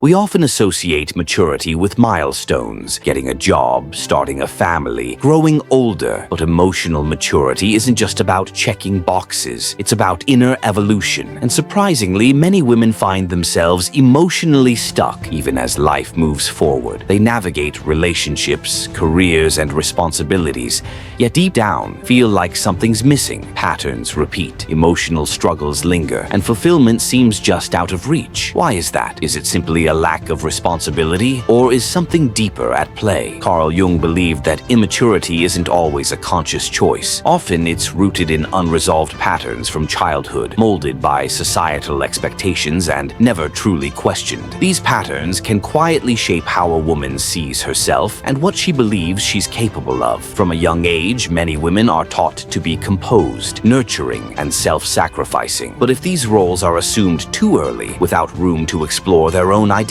We often associate maturity with milestones, getting a job, starting a family, growing older. But emotional maturity isn't just about checking boxes. It's about inner evolution. And surprisingly, many women find themselves emotionally stuck even as life moves forward. They navigate relationships, careers, and responsibilities, yet deep down feel like something's missing. Patterns repeat, emotional struggles linger, and fulfillment seems just out of reach. Why is that? Is it simply a lack of responsibility, or is something deeper at play? Carl Jung believed that immaturity isn't always a conscious choice. Often it's rooted in unresolved patterns from childhood, molded by societal expectations and never truly questioned. These patterns can quietly shape how a woman sees herself and what she believes she's capable of. From a young age, many women are taught to be composed, nurturing, and self-sacrificing. But if these roles are assumed too early, without room to explore their own identity,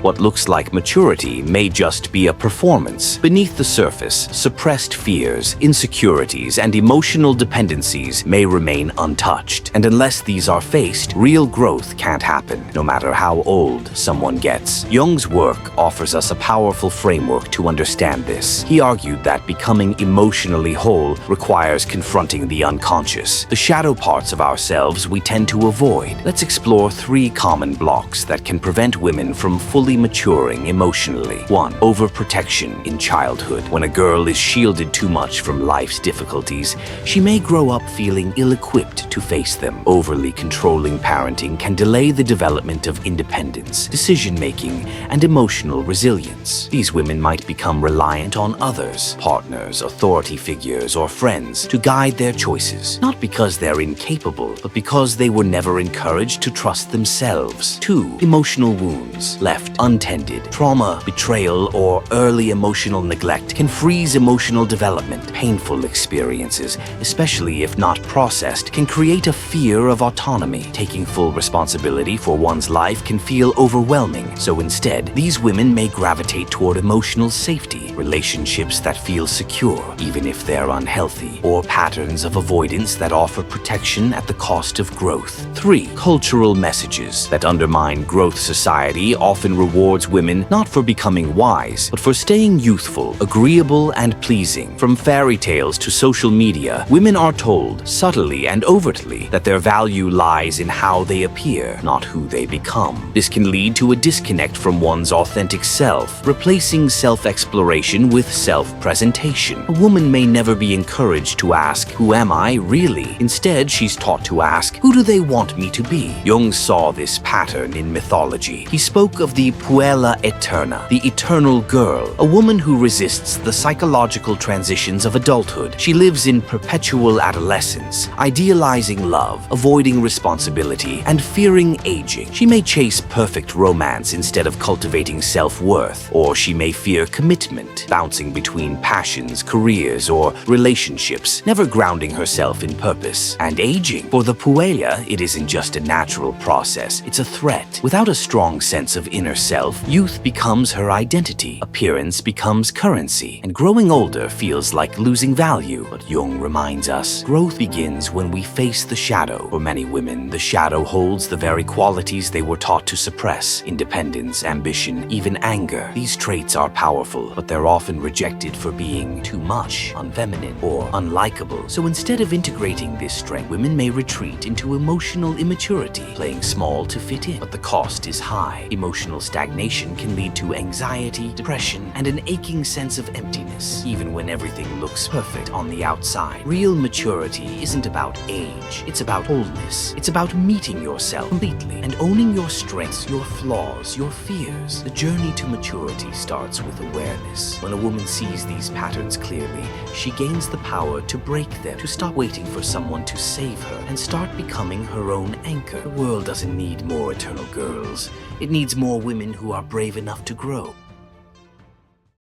what looks like maturity may just be a performance. Beneath the surface, suppressed fears, insecurities, and emotional dependencies may remain untouched. And unless these are faced, real growth can't happen, no matter how old someone gets. Jung's work offers us a powerful framework to understand this. He argued that becoming emotionally whole requires confronting the unconscious, the shadow parts of ourselves we tend to avoid. Let's explore 3 common blocks that can prevent women from fully maturing emotionally. 1. Overprotection in childhood. When a girl is shielded too much from life's difficulties, she may grow up feeling ill-equipped to face them. Overly controlling parenting can delay the development of independence, decision-making, and emotional resilience. These women might become reliant on others, partners, authority figures, or friends to guide their choices, not because they're incapable, but because they were never encouraged to trust themselves. 2. Emotional wounds left untended. Trauma, betrayal, or early emotional neglect can freeze emotional development. Painful experiences, especially if not processed, can create a fear of autonomy. Taking full responsibility for one's life can feel overwhelming, so instead, these women may gravitate toward emotional safety, relationships that feel secure, even if they're unhealthy, or patterns of avoidance that offer protection at the cost of growth. 3. Cultural messages that undermine growth. Society often rewards women not for becoming wise, but for staying youthful, agreeable, and pleasing. From fairy tales to social media, women are told, subtly and overtly, that their value lies in how they appear, not who they become. This can lead to a disconnect from one's authentic self, replacing self-exploration with self-presentation. A woman may never be encouraged to ask, "Who am I really?" Instead, she's taught to ask, "Who do they want me to be?" Jung saw this pattern in mythology. He spoke of the puella eterna, the eternal girl, a woman who resists the psychological transitions of adulthood. She lives in perpetual adolescence, idealizing love, avoiding responsibility, and fearing aging. She may chase perfect romance instead of cultivating self-worth, or she may fear commitment, bouncing between passions, careers, or relationships, never grounding herself in purpose. And aging, for the puella, it isn't just a natural process, it's a threat. Without a strong sense of inner self, youth becomes her identity, appearance becomes currency, and growing older feels like losing value. But Jung reminds us, growth begins when we face the shadow. For many women, the shadow holds the very qualities they were taught to suppress: independence, ambition, even anger. These traits are powerful, but they're often rejected for being too much, unfeminine, or unlikable. So instead of integrating this strength, women may retreat into emotional immaturity, playing small to fit in. But the cost is high. Emotional stagnation can lead to anxiety, depression, and an aching sense of emptiness, even when everything looks perfect on the outside. Real maturity isn't about age, it's about wholeness. It's about meeting yourself completely and owning your strengths, your flaws, your fears. The journey to maturity starts with awareness. When a woman sees these patterns clearly, she gains the power to break them, to stop waiting for someone to save her, and start becoming her own anchor. The world doesn't need more eternal girls. It needs more women who are brave enough to grow.